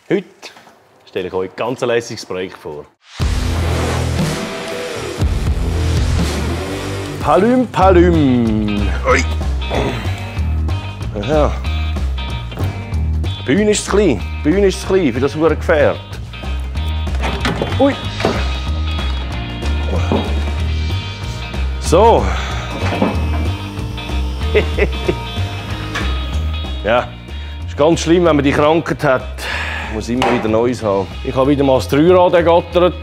Heute stelle ich euch ein ganz lässiges Projekt vor. Palüm, Palüm. Ui. Ja. Die Bühne ist zu klein. Die Bühne ist zu klein für das verdammte Gefährt. Ui. So. Ja, ist ganz schlimm, wenn man die Krankheit hat. Muss immer wieder Neues haben. Ich habe wieder mal das Dreirad ergattert.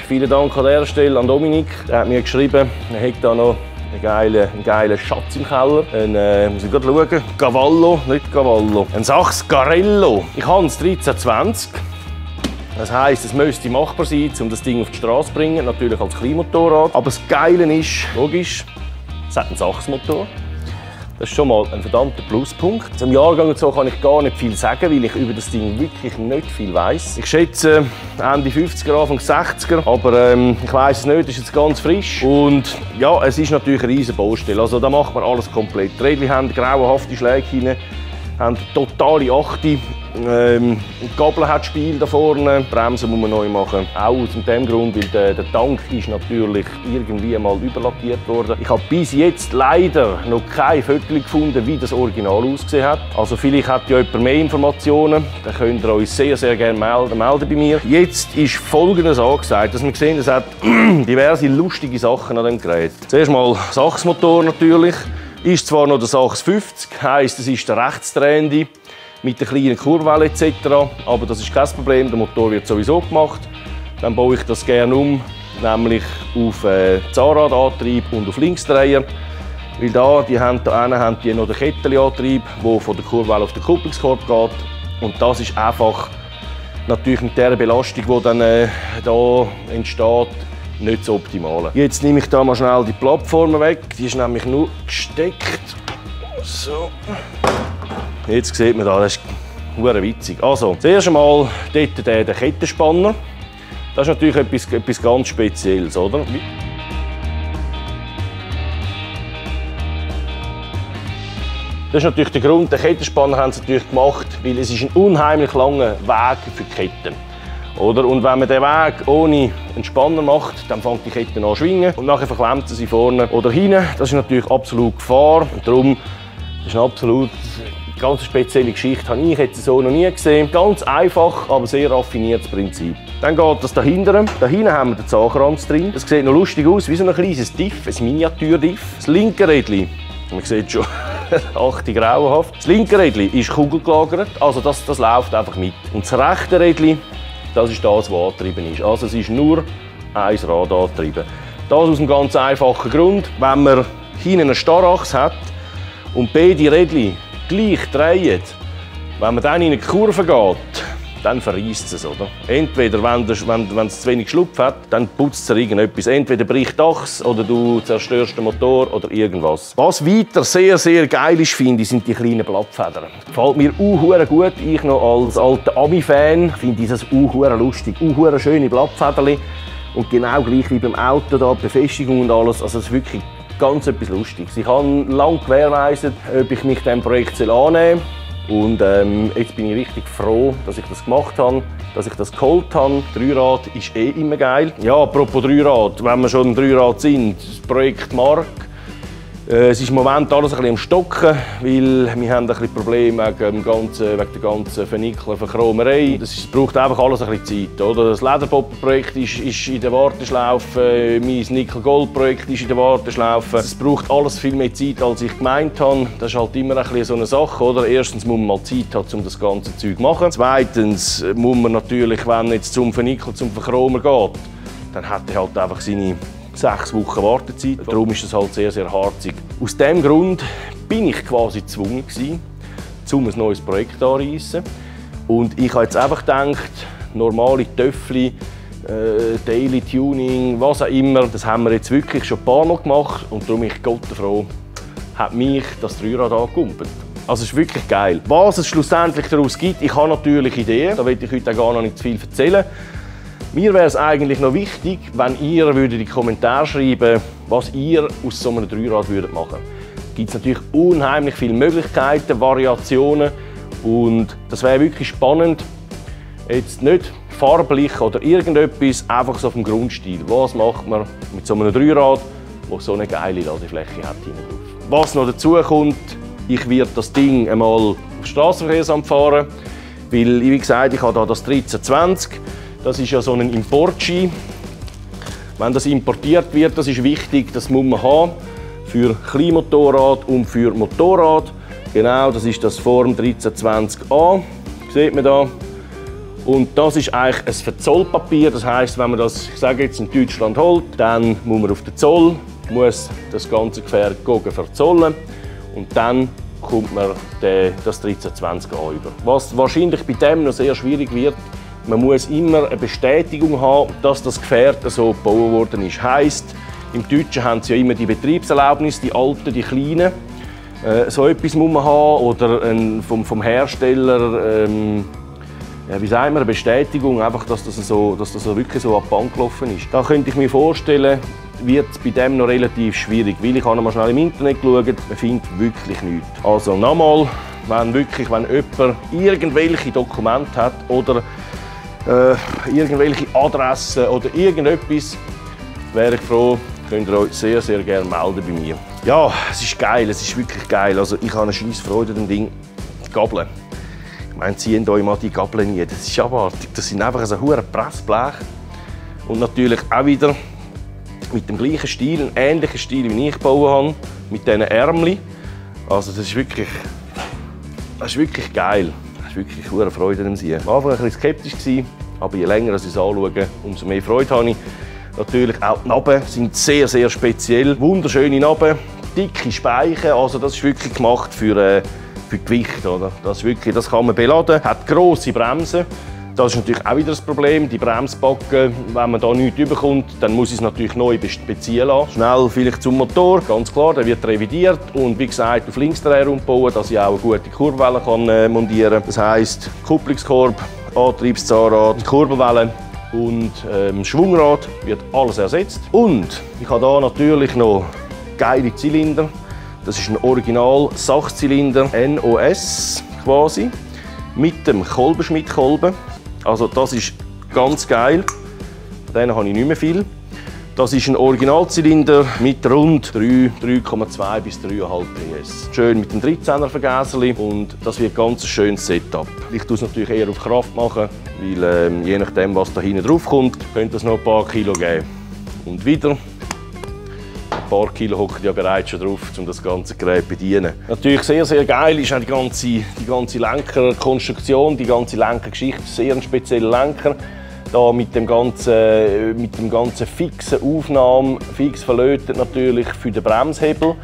Vielen Dank an dieser Stelle an Dominik. Er hat mir geschrieben, er hat da noch einen geilen Schatz im Keller. Muss ich gerade schauen. Cavallo, nicht Cavallo. Ein Sachs Garello. Ich habe es 1320. Das heisst, es müsste machbar sein, um das Ding auf die Straße zu bringen. Natürlich als Kleinmotorrad. Aber das Geile ist, logisch, es hat einen Sachsmotor. Das ist schon mal ein verdammter Pluspunkt. Zum Jahrgang und so kann ich gar nicht viel sagen, weil ich über das Ding wirklich nicht viel weiss. Ich schätze Ende 50er, Anfang 60er, aber ich weiss es nicht, es ist jetzt ganz frisch. Und ja, es ist natürlich eine riesige Baustelle. Also da macht man alles komplett. Die Räder haben grauenhafte Schläge hinein, haben totale Achte. Die Gabel hat Spiel da vorne, die Bremsen muss man neu machen. Auch aus dem Grund, weil der Tank ist natürlich irgendwie mal überlackiert worden. Ich habe bis jetzt leider noch kein Foto gefunden, wie das Original ausgesehen hat. Also vielleicht hat ja jemand mehr Informationen, dann könnt ihr euch sehr, sehr gerne melden bei mir. Jetzt ist Folgendes angesagt, dass wir sehen, es hat diverse lustige Sachen an dem Gerät. Zuerst mal Sachsmotor natürlich. Ist zwar noch der Sachs 50, heisst, es ist der rechtsdrehende mit der kleinen Kurbelwelle etc. Aber das ist kein Problem, der Motor wird sowieso gemacht. Dann baue ich das gerne um, nämlich auf Zahnradantrieb und auf Linksdreher. Weil da haben die noch den Kettenantrieb, der von der Kurbelwelle auf den Kupplungskorb geht. Und das ist einfach natürlich mit der Belastung, die dann da entsteht, nicht so optimal. Jetzt nehme ich da mal schnell die Plattform weg. Die ist nämlich nur gesteckt. So. Jetzt sieht man da, das ist verdammt witzig. Also, zuerst einmal dort der Kettenspanner. Das ist natürlich etwas ganz Spezielles, oder? Das ist natürlich der Grund, den Kettenspanner haben sie natürlich gemacht, weil es ist ein unheimlich langer Weg für die Ketten. Oder? Und wenn man den Weg ohne einen Spanner macht, dann fängt die Kette an zu schwingen und nachher verklemmt sie vorne oder hinten. Das ist natürlich absolut Gefahr. Und darum das ist eine absolut ganz spezielle Geschichte, habe ich jetzt so noch nie gesehen. Ganz einfach, aber sehr raffiniertes Prinzip. Dann geht das da hinten. Da hinten haben wir den Zahnranz drin. Das sieht noch lustig aus, wie so ein kleines Diff, ein Miniatur-Diff. Das linke Rädchen, man sieht schon, 80 grauenhaft. Das linke Rädchen ist kugelgelagert, also das läuft einfach mit. Und das rechte Rädchen, das ist das, was angetrieben ist. Also es ist nur ein Rad angetrieben. Das aus einem ganz einfachen Grund, wenn man hinten eine Starrachse hat und beide Rädchen gleich drehen, wenn man dann in eine Kurve geht, dann verreisst es, oder? Entweder, wenn es zu wenig Schlupf hat, dann putzt es irgendetwas. Entweder bricht Achse oder du zerstörst den Motor oder irgendwas. Was weiter sehr, sehr geil ist, finde ich, sind die kleinen Blattfedern. Gefällt mir gut. Ich noch als alter Ami-Fan finde ich das lustig. Schöne Blattfederli. Und genau gleich wie beim Auto, da, die Befestigung und alles. Also das ist wirklich ganz etwas Lustiges. Ich habe lange gewährleistet, ob ich mich diesem Projekt annehmen soll. Und jetzt bin ich richtig froh, dass ich das gemacht habe, dass ich das geholt habe. Dreirad ist eh immer geil. Ja, apropos Dreirad, wenn wir schon im Dreirad sind, das Projekt Mark. Es ist im Moment alles ein bisschen am Stocken, weil wir haben ein bisschen Probleme wegen der ganzen Vernickel-Verchromerei. Es braucht einfach alles ein bisschen Zeit. Oder? Das Lederpopper-Projekt ist in der Warteschlaufe, mein Nickel-Gold-Projekt ist in der Warteschlaufe. Es braucht alles viel mehr Zeit, als ich gemeint habe. Das ist halt immer ein bisschen so eine Sache. Oder? Erstens muss man mal Zeit haben, um das ganze Zeug zu machen. Zweitens muss man natürlich, wenn jetzt zum Vernickel, zum Verchromer geht, dann hat er halt einfach seine 6 Wochen Wartezeit. Darum ist es halt sehr, sehr harzig. Aus diesem Grund bin ich quasi gezwungen, um ein neues Projekt anzureissen. Und ich habe jetzt einfach gedacht, normale Töffli, Daily Tuning, was auch immer, das haben wir jetzt wirklich schon ein paar Mal gemacht. Und darum bin ich gottenfroh, hat mich das Dreirad angekumpelt. Also es ist wirklich geil. Was es schlussendlich daraus gibt, ich habe natürlich Ideen, da will ich heute auch gar noch nicht zu viel erzählen. Mir wäre es eigentlich noch wichtig, wenn ihr in die Kommentare schreiben würdet, was ihr aus so einem Dreirad machen würdet. Da gibt es natürlich unheimlich viele Möglichkeiten, Variationen und das wäre wirklich spannend, Jetzt nicht farblich oder irgendetwas, einfach so auf dem Grundstil. Was macht man mit so einem Dreirad, der so eine geile Ladefläche hat hinten drauf? Was noch dazu kommt, ich werde das Ding einmal auf das Strassenverkehrsamt fahren, weil, wie gesagt, ich habe hier das 1320. Das ist ja so ein Importski. Wenn das importiert wird, das ist wichtig, das muss man haben für Kleinmotorrad und für Motorrad. Genau, das ist das Form 1320a, sieht man da. Und das ist eigentlich ein Verzollpapier, das heisst, wenn man das, ich sage jetzt, in Deutschland holt, dann muss man auf den Zoll, muss das ganze Gefährt verzollen und dann kommt man das 1320a über. Was wahrscheinlich bei dem noch sehr schwierig wird, man muss immer eine Bestätigung haben, dass das Gefährt so gebaut worden ist. Heisst, im Deutschen haben sie ja immer die Betriebserlaubnis, die alten, die kleinen. So etwas muss man haben oder vom Hersteller wie sagen wir, eine Bestätigung, einfach, dass das wirklich so ab die Band gelaufen ist. Da könnte ich mir vorstellen, wird es bei dem noch relativ schwierig, weil ich habe mal schnell im Internet geschaut, man findet wirklich nichts. Also nochmal, wenn jemand irgendwelche Dokumente hat oder irgendwelche Adressen oder irgendetwas, wäre ich froh, könnt ihr euch sehr, sehr gerne melden bei mir. Ja, es ist geil, es ist wirklich geil. Also ich habe eine scheisse Freude an dem Ding. Die Gabeln. Ich meine, ziehen euch mal die Gabeln nie. Das ist abartig. Das sind einfach so ein Pressblech. Und natürlich auch wieder mit dem gleichen Stil, einem ähnlichen Stil, wie ich gebaut habe, mit diesen Ärmeln. Also das ist wirklich geil. Das ist wirklich eine Freude an dem Sehen. Am Anfang war ich ein bisschen skeptisch, aber je länger ich es anschaue, umso mehr Freude habe ich. Natürlich auch die Naben sind sehr, sehr speziell. Wunderschöne Naben, dicke Speichen, also das ist wirklich gemacht für Gewicht. Oder? Das kann man beladen, hat grosse Bremsen. Das ist natürlich auch wieder das Problem, die Bremsbacken, wenn man da nichts überkommt, dann muss ich es natürlich neu beziehen lassen. Schnell vielleicht zum Motor, ganz klar, der wird revidiert und wie gesagt auf Linksdreher umbauen, dass ich auch eine gute Kurbelwelle kann montieren kann. Das heisst Kupplungskorb, Antriebszahnrad, Kurbelwelle und Schwungrad wird alles ersetzt. Und ich habe hier natürlich noch geile Zylinder. Das ist ein Original Sachzylinder NOS quasi mit dem Kolbenschmidt-Kolben. Also das ist ganz geil. Von denen habe ich nicht mehr viel. Das ist ein Originalzylinder mit rund 3,2 bis 3,5 PS. Schön mit dem 13er Vergaserli und das wird ganz ein schönes Setup. Ich tue es natürlich eher auf Kraft machen, weil je nachdem was da hinten drauf kommt, könnte es noch ein paar Kilo geben. Und wieder ein paar Kilo hocken ja bereits schon drauf, um das ganze Gerät zu bedienen. Natürlich sehr, sehr geil ist auch die ganze Lenkerkonstruktion, die ganze Lenkergeschichte. Sehr ein spezieller Lenker. Da mit dem ganzen fixen Aufnahmen, fix verlötet natürlich für den Bremshebel.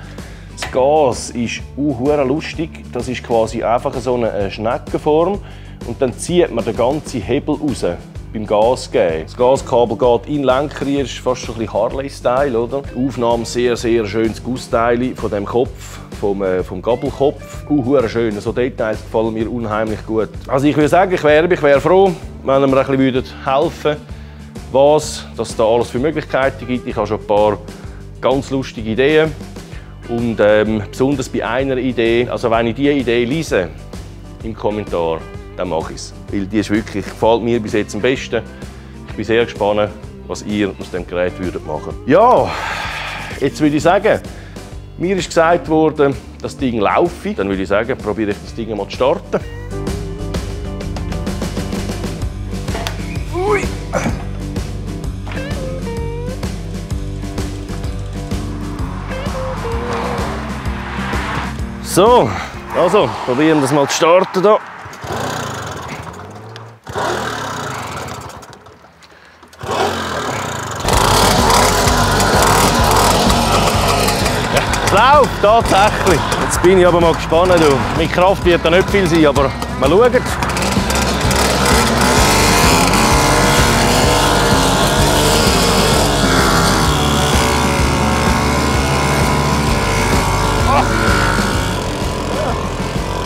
Das Gas ist auch lustig. Das ist quasi einfach so eine Schneckenform. Und dann zieht man den ganzen Hebel raus beim Gas geben. Das Gaskabel geht in den Lenker, ist fast schon ein bisschen Harley-Style, oder? Die Aufnahme sehr, sehr schönes Gussteil von dem Kopf, vom Gabelkopf. Schön. So Details gefallen mir unheimlich gut. Also ich würde sagen, ich wäre froh, wenn ihr mir ein bisschen helfen würdet, dass es da alles für Möglichkeiten gibt. Ich habe schon ein paar ganz lustige Ideen. Und besonders bei einer Idee, also wenn ich diese Idee lese im Kommentar, dann mache ich es. Weil die ist wirklich, gefällt mir bis jetzt am besten. Ich bin sehr gespannt, was ihr aus dem Gerät würdet machen. Ja, jetzt würde ich sagen, mir ist gesagt worden, das Ding laufe. Dann würde ich sagen, probiere ich das Ding mal zu starten. Ui. So, also probieren wir das mal zu starten hier. Es läuft, tatsächlich. Jetzt bin ich aber mal gespannt. Mit Kraft wird da nicht viel sein, aber mal schauen.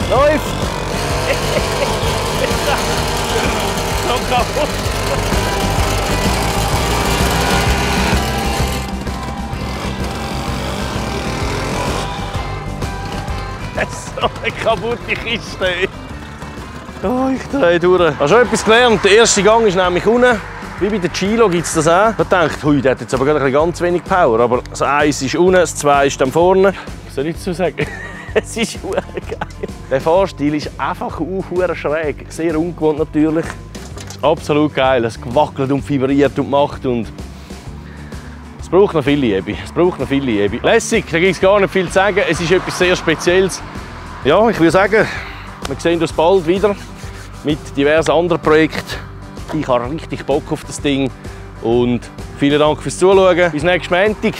Läuft! So kaputt! Das ist so eine kaputte Kiste. Oh, ich drehe durch. Ich habe schon etwas gelernt. Der erste Gang ist nämlich unten. Wie bei der Chilo gibt es das auch. Man denkt, hui, der hat jetzt aber gerade ganz wenig Power. Aber das 1 ist unten, das 2 ist dann vorne. Was soll ich dazu sagen? Es ist geil. Der Fahrstil ist einfach schräg. Sehr ungewohnt natürlich. Es ist absolut geil. Es wackelt und vibriert und macht. Und es braucht noch viel Liebe. Es braucht noch viel Liebe. Lässig, da gibt es gar nicht viel zu sagen. Es ist etwas sehr Spezielles. Ja, ich würde sagen, wir sehen uns bald wieder mit diversen anderen Projekten. Ich habe richtig Bock auf das Ding und vielen Dank fürs Zuschauen. Bis nächsten Montag.